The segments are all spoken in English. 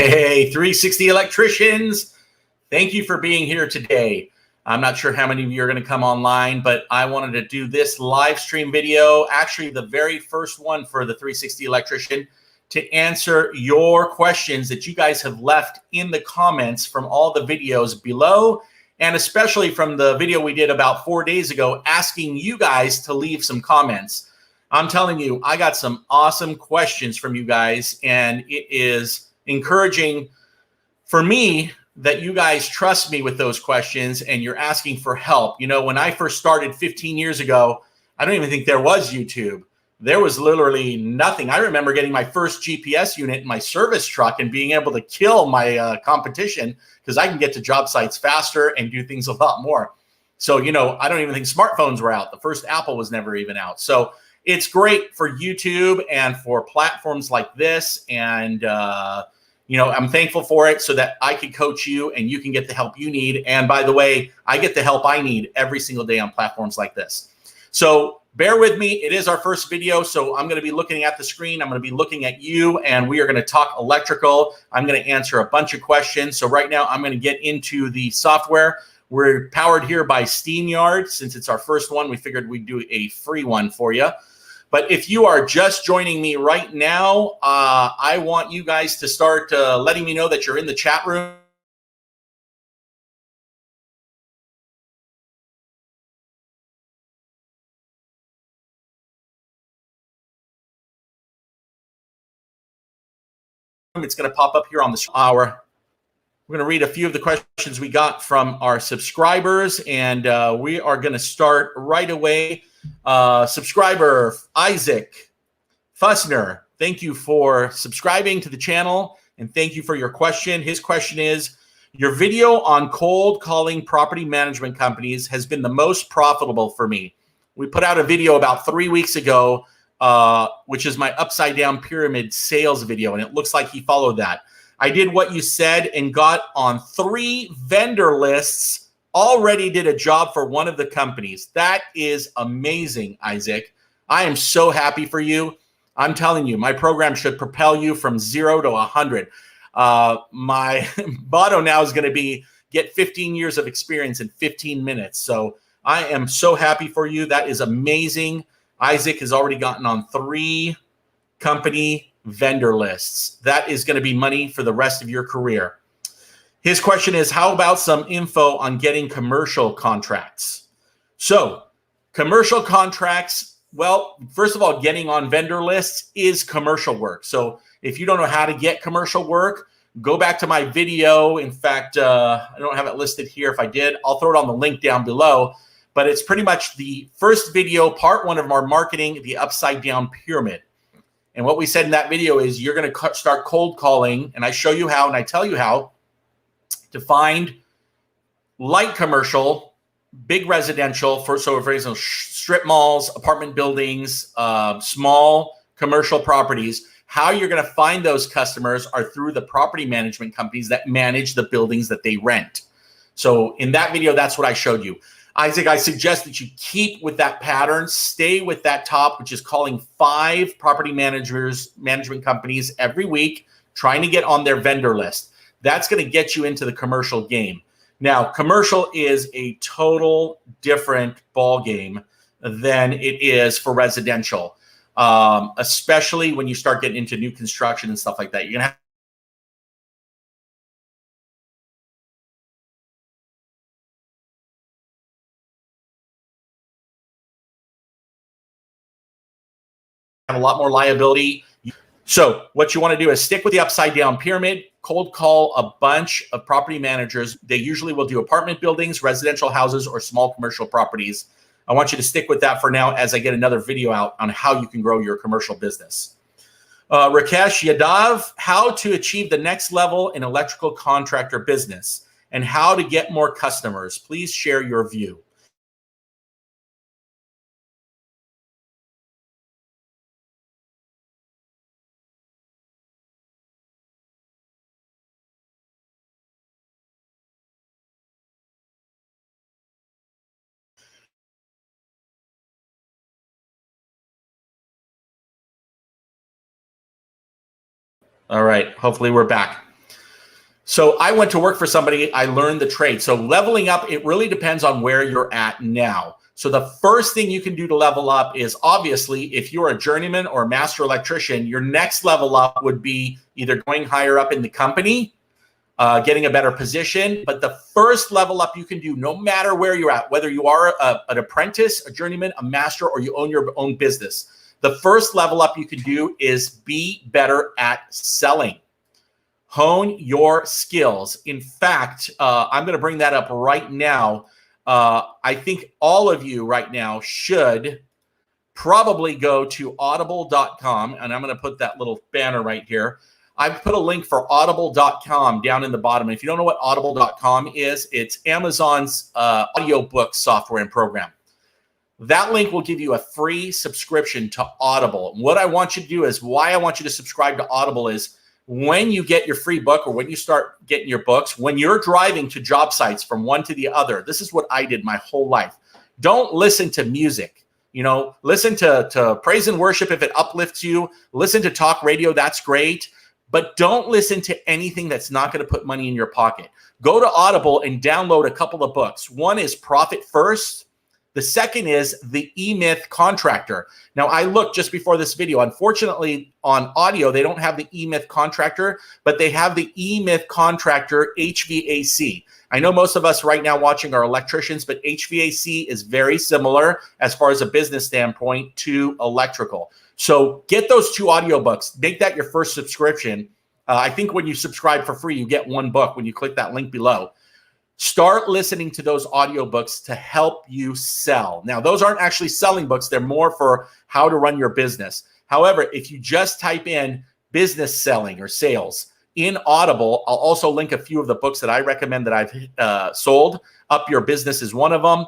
Hey, 360 electricians, thank you for being here today. I'm not sure how many of you are going to come online, but I wanted to do this live stream video, actually the very first one for the 360 electrician, to answer your questions that you guys have left in the comments from all the videos below, and especially from the video we did about 4 days ago asking you guys to leave some comments. I'm telling you, I got some awesome questions from you guys, and it is encouraging for me that you guys trust me with those questions and you're asking for help. You know, when I first started 15 years ago, I don't even think there was YouTube. There was literally nothing. I remember getting my first GPS unit in my service truck and being able to kill my competition because I can get to job sites faster and do things a lot more. So, you know, I don't even think smartphones were out. The first Apple was never even out. So it's great for YouTube and for platforms like this. And, you know, I'm thankful for it so that I can coach you and you can get the help you need. And by the way, I get the help I need every single day on platforms like this. So bear with me. It is our first video. So I'm going to be looking at the screen. I'm going to be looking at you and we are going to talk electrical. I'm going to answer a bunch of questions. So right now I'm going to get into the software. We're powered here by SteamYard. Since it's our first one, we figured we'd do a free one for you. But if you are just joining me right now, I want you guys to start letting me know that you're in the chat room. It's going to pop up here on the hour. We're going to read a few of the questions we got from our subscribers, and we are going to start right away. Subscriber Isaac Fussner, thank you for subscribing to the channel and thank you for your question. His question is, your video on cold calling property management companies has been the most profitable for me. We put out a video about 3 weeks ago, which is my upside down pyramid sales video, and it looks like he followed that. I did what you said and got on 3 vendor lists. Already did a job for one of the companies. That is amazing, Isaac. I am so happy for you. I'm telling you, my program should propel you from 0 to 100. My motto now is going to be get 15 years of experience in 15 minutes. So I am so happy for you. That is amazing. Isaac has already gotten on 3 company vendor lists. That is going to be money for the rest of your career. His question is, how about some info on getting commercial contracts? So commercial contracts, well, first of all, getting on vendor lists is commercial work. So if you don't know how to get commercial work, go back to my video. In fact, I don't have it listed here. If I did, I'll throw it on the link down below. But it's pretty much the first video, part 1 of our marketing, the upside down pyramid. And what we said in that video is you're going to start cold calling, and I show you how and I tell you how to find light commercial, big residential, for example, strip malls, apartment buildings, small commercial properties. How you're going to find those customers are through the property management companies that manage the buildings that they rent. So in that video, that's what I showed you. Isaac, I suggest that you keep with that pattern, stay with that top, which is calling 5 property management companies every week, trying to get on their vendor list. That's going to get you into the commercial game. Now, commercial is a total different ball game than it is for residential, especially when you start getting into new construction and stuff like that. You're going to have a lot more liability. So what you want to do is stick with the upside down pyramid, cold call a bunch of property managers. They usually will do apartment buildings, residential houses, or small commercial properties. I want you to stick with that for now as I get another video out on how you can grow your commercial business. Rakesh Yadav, how to achieve the next level in electrical contractor business and how to get more customers. Please share your view. All right, hopefully we're back. So I went to work for somebody, I learned the trade. So leveling up, it really depends on where you're at now. So the first thing you can do to level up is, obviously, if you're a journeyman or a master electrician, your next level up would be either going higher up in the company, getting a better position. But the first level up you can do, no matter where you're at, whether you are an apprentice, a journeyman, a master, or you own your own business, the first level up you can do is be better at selling. Hone your skills. In fact, I'm going to bring that up right now. I think all of you right now should probably go to audible.com, and I'm going to put that little banner right here. I've put a link for audible.com down in the bottom. If you don't know what audible.com is, it's Amazon's audiobook software and program. That link will give you a free subscription to Audible. What I want you to do is, why I want you to subscribe to Audible is, when you get your free book, or when you start getting your books, when you're driving to job sites from one to the other, this is what I did my whole life. Don't listen to music. Listen to praise and worship if it uplifts you. Listen to talk radio, that's great. But don't listen to anything that's not going to put money in your pocket. Go to Audible and download a couple of books. One is Profit First. The second is The E-Myth Contractor. Now, I looked just before this video. Unfortunately, on audio, they don't have the E-Myth Contractor, but they have the E-Myth Contractor HVAC. I know most of us right now watching are electricians, but HVAC is very similar as far as a business standpoint to electrical. So get those two audiobooks. Make that your first subscription. I think when you subscribe for free, you get one book when you click that link below. Start listening to those audiobooks to help you sell. Now, those aren't actually selling books. They're more for how to run your business. However, if you just type in business selling or sales in Audible, I'll also link a few of the books that I recommend that I've sold. Up Your Business is one of them.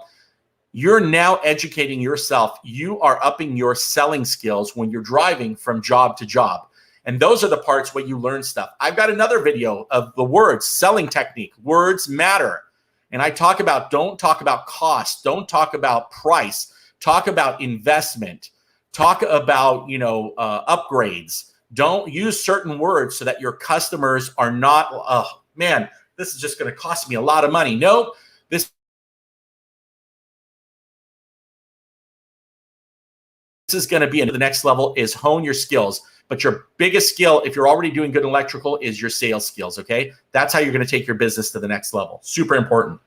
You're now educating yourself. You are upping your selling skills when you're driving from job to job. And those are the parts where you learn stuff. I've got another video of the words, selling technique. Words matter. And I don't talk about cost. Don't talk about price. Talk about investment. Talk about, upgrades. Don't use certain words so that your customers are not, oh, man, this is just going to cost me a lot of money. No, this is going to be the next level is hone your skills. But your biggest skill, if you're already doing good in electrical, is your sales skills, okay? That's how you're going to take your business to the next level. Super important.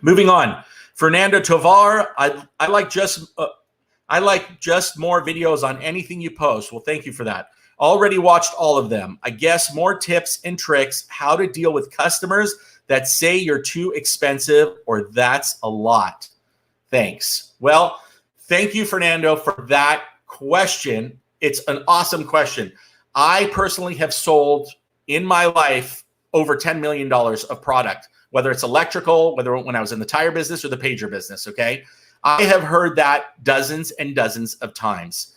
Moving on. Fernando Tovar, I like just more videos on anything you post. Well, thank you for that. Already watched all of them. I guess more tips and tricks how to deal with customers that say you're too expensive or that's a lot. Thanks. Well, thank you, Fernando, for that question. It's an awesome question. I personally have sold in my life over $10 million of product, whether it's electrical, whether when I was in the tire business or the pager business, okay? I have heard that dozens and dozens of times.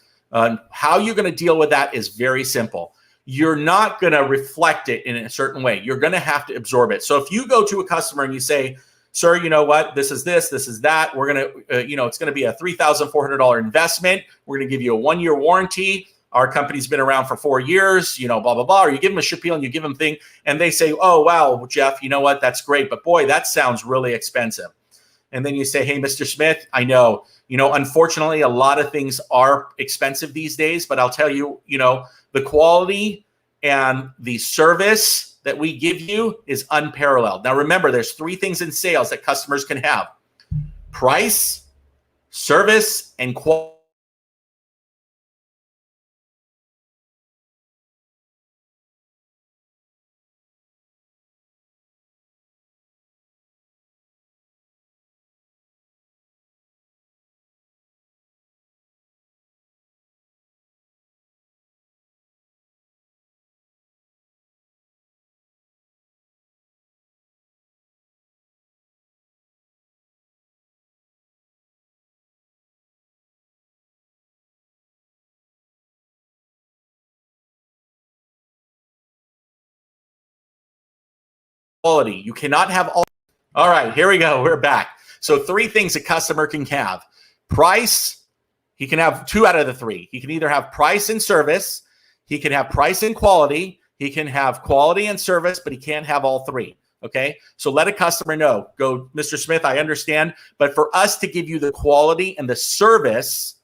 How you're going to deal with that is very simple. You're not going to reflect it in a certain way. You're going to have to absorb it. So if you go to a customer and you say, sir, you know what? This is that. We're going to, it's going to be a $3,400 investment. We're going to give you a 1-year warranty. Our company's been around for 4 years, blah, blah, blah. Or you give them a spiel and you give them thing and they say, oh, wow, Jeff, you know what? That's great. But boy, that sounds really expensive. And then you say, hey, Mr. Smith, I know, unfortunately, a lot of things are expensive these days, but I'll tell you, the quality and the service that we give you is unparalleled. Now, remember, there's 3 things in sales that customers can have: price, service, and quality. You cannot have all. All right, here we go. We're back. So 3 things a customer can have: price. He can have 2 out of the 3. He can either have price and service. He can have price and quality. He can have quality and service, but he can't have all three. Okay. So let a customer know, go, Mr. Smith, I understand, but for us to give you the quality and the service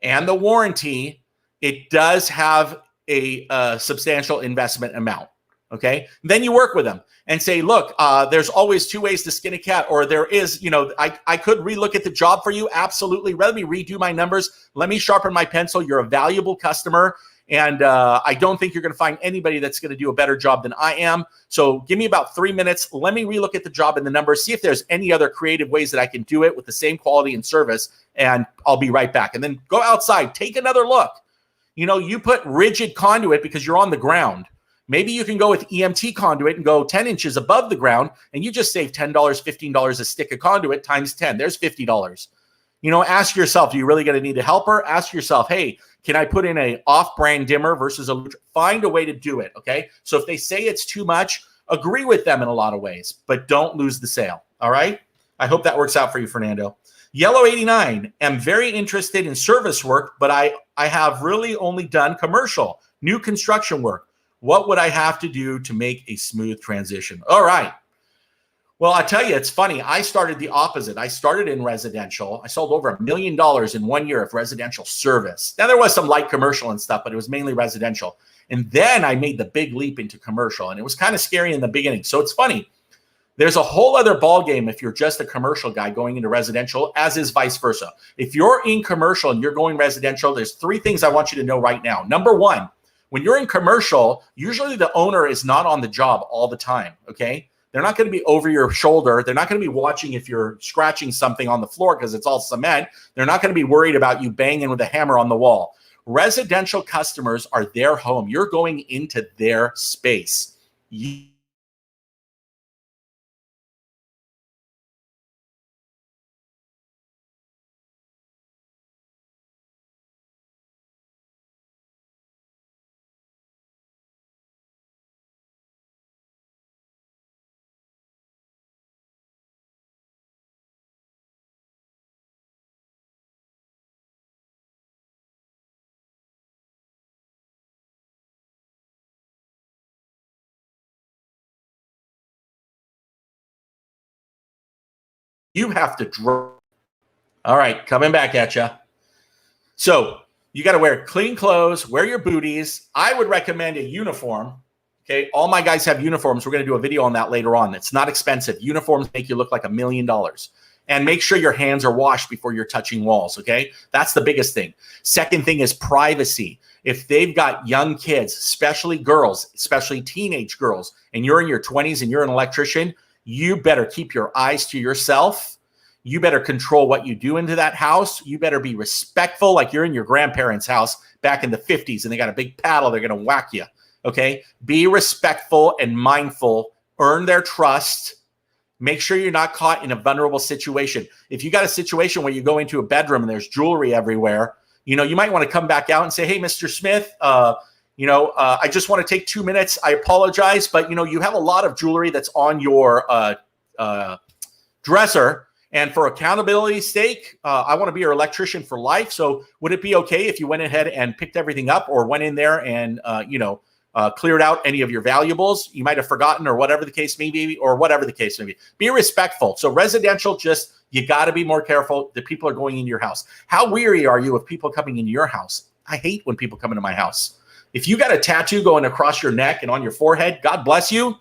and the warranty, it does have a substantial investment amount. Okay. Then you work with them and say, look, there's always two ways to skin a cat, or there is, I could relook at the job for you. Absolutely. Let me redo my numbers. Let me sharpen my pencil. You're a valuable customer. And I don't think you're going to find anybody that's going to do a better job than I am. So give me about 3 minutes. Let me relook at the job and the numbers, see if there's any other creative ways that I can do it with the same quality and service. And I'll be right back. And then go outside, take another look. You put rigid conduit because you're on the ground. Maybe you can go with EMT conduit and go 10 inches above the ground, and you just save $10, $15 a stick of conduit times 10. There's $50. Ask yourself, do you really going to need a helper? Ask yourself, hey, can I put in a off-brand dimmer versus find a way to do it, okay? So if they say it's too much, agree with them in a lot of ways, but don't lose the sale, all right? I hope that works out for you, Fernando. Yellow 89, am very interested in service work, but I have really only done commercial, new construction work. What would I have to do to make a smooth transition? All right. Well, I tell you, it's funny. I started the opposite. I started in residential. I sold over $1 million in 1 year of residential service. Now, there was some light commercial and stuff, but it was mainly residential. And then I made the big leap into commercial, and it was kind of scary in the beginning. So it's funny. There's a whole other ballgame if you're just a commercial guy going into residential, as is vice versa. If you're in commercial and you're going residential, there's 3 things I want you to know right now. Number 1, when you're in commercial, usually the owner is not on the job all the time, okay? They're not going to be over your shoulder. They're not going to be watching if you're scratching something on the floor because it's all cement. They're not going to be worried about you banging with a hammer on the wall. Residential customers are their home. You're going into their space. You have to draw. All right, coming back at you. So you got to wear clean clothes, wear your booties. I would recommend a uniform. Okay, all my guys have uniforms. We're going to do a video on that later on. It's not expensive. Uniforms make you look like $1 million. And make sure your hands are washed before you're touching walls, okay? That's the biggest thing. Second thing is privacy. If they've got young kids, especially girls, especially teenage girls, and you're in your 20s and you're an electrician, you better keep your eyes to yourself. You better control what you do into that house. You better be respectful like you're in your grandparents' house back in the 50s and they got a big paddle, they're going to whack you, okay? Be respectful and mindful. Earn their trust. Make sure you're not caught in a vulnerable situation. If you got a situation where you go into a bedroom and there's jewelry everywhere, you might want to come back out and say, hey, Mr. Smith, I just want to take 2 minutes. I apologize, but, you have a lot of jewelry that's on your dresser. And for accountability's sake, I want to be your electrician for life. So would it be okay if you went ahead and picked everything up or went in there and, cleared out any of your valuables you might have forgotten or whatever the case may be, Be respectful. So residential, you got to be more careful that people are going into your house. How weary are you of people coming into your house? I hate when people come into my house. If you got a tattoo going across your neck and on your forehead, God bless you.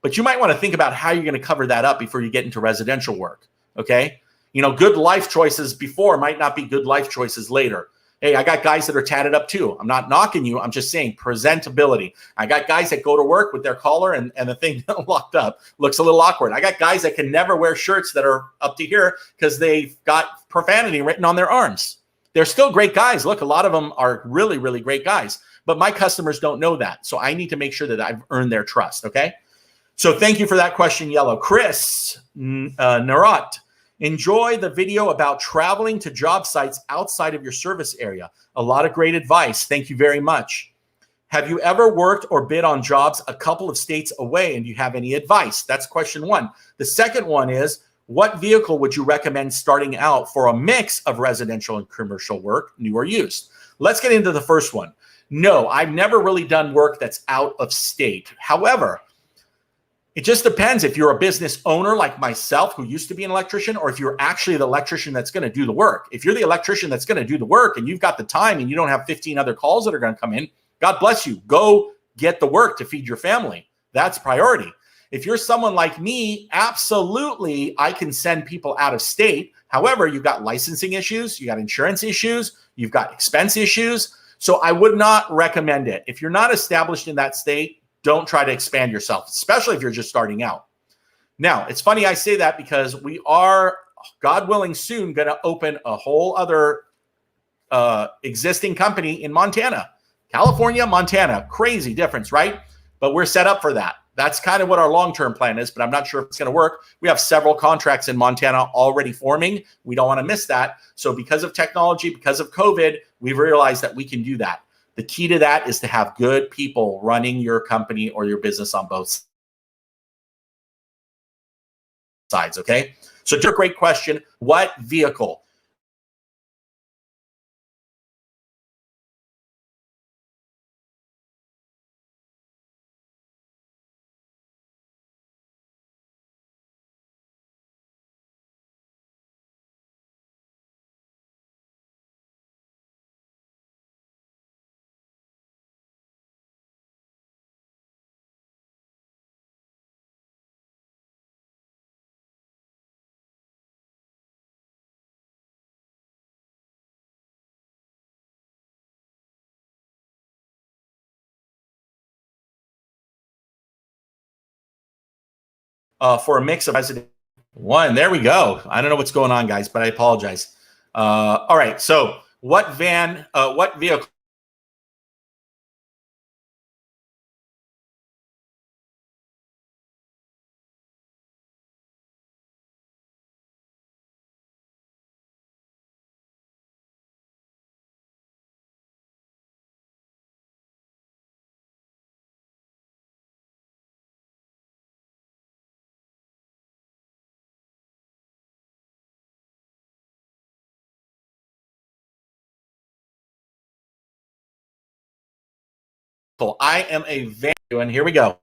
But you might want to think about how you're going to cover that up before you get into residential work. Okay. Good life choices before might not be good life choices later. Hey, I got guys that are tatted up too. I'm not knocking you. I'm just saying presentability. I got guys that go to work with their collar and the thing locked up. Looks a little awkward. I got guys that can never wear shirts that are up to here because they've got profanity written on their arms. They're still great guys. Look, a lot of them are really, really great guys. But my customers don't know that. So I need to make sure that I've earned their trust, okay? So thank you for that question, Yellow. Chris Narat. Enjoy the video about traveling to job sites outside of your service area. A lot of great advice. Thank you very much. Have you ever worked or bid on jobs a couple of states away, and do you have any advice? That's question 1. The second one is, what vehicle would you recommend starting out for a mix of residential and commercial work, new or used? Let's get into the first one. No, I've never really done work that's out of state. However, it just depends if you're a business owner like myself who used to be an electrician, or if you're actually the electrician that's going to do the work. If you're the electrician that's going to do the work and you've got the time and you don't have 15 other calls that are going to come in, God bless you. Go get the work to feed your family. That's priority. If you're someone like me, absolutely, I can send people out of state. However, you've got licensing issues, you got insurance issues, you've got expense issues. So I would not recommend it. If you're not established in that state, don't try to expand yourself, especially if you're just starting out. Now, it's funny I say that because we are, God willing, soon going to open a whole other existing company in Montana. California, Montana, crazy difference, right? But we're set up for that. That's kind of what our long-term plan is, but I'm not sure if it's going to work. We have several contracts in Montana already forming. We don't want to miss that. So because of technology, because of COVID, we've realized that we can do that. The key to that is to have good people running your company or your business on both sides, okay? So just a great question. What vehicle? For a mix of resident. One, there we go. I don't know what's going on, guys, but I apologize. All right, so what vehicle? I am a van, and here we go.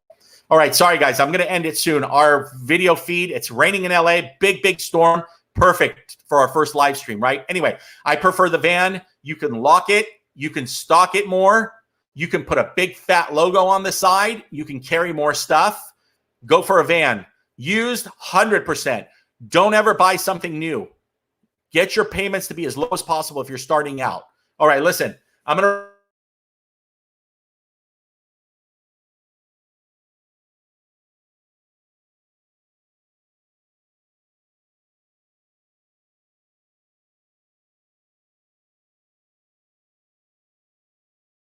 All right, sorry guys, I'm going to end it soon. Our video feed, it's raining in LA, big storm, perfect for our first live stream, right? Anyway, I prefer the van. You can lock it, you can stock it more, you can put a big fat logo on the side, you can carry more stuff. Go for a van. Used 100%. Don't ever buy something new. Get your payments to be as low as possible if you're starting out. All right, listen, I'm going to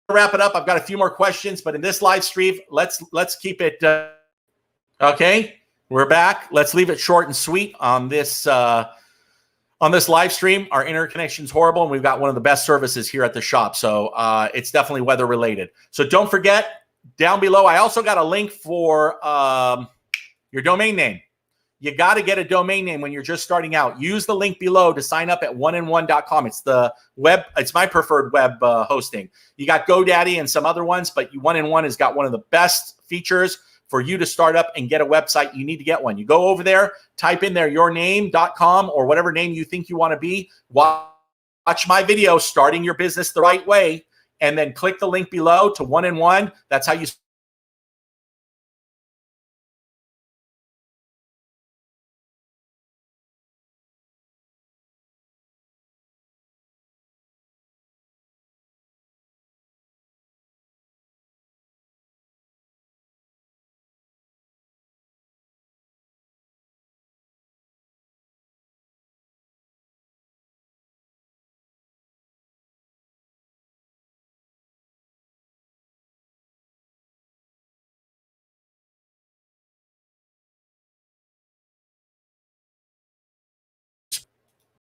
wrap it up. I've got a few more questions, but in this live stream, let's keep it okay. We're back. Let's leave it short and sweet on this live stream. Our interconnection's horrible, and we've got one of the best services here at the shop. So it's definitely weather related. So don't forget, down below, I also got a link for your domain name. You got to get a domain name when you're just starting out. Use the link below to sign up at oneandone.com. It's my preferred web hosting. You got GoDaddy and some other ones, but One-and-One has got one of the best features for you to start up and get a website. You need to get one. You go over there, type in there yourname.com or whatever name you think you want to be. Watch my video, Starting Your Business the Right Way, and then click the link below to One-and-One. That's how you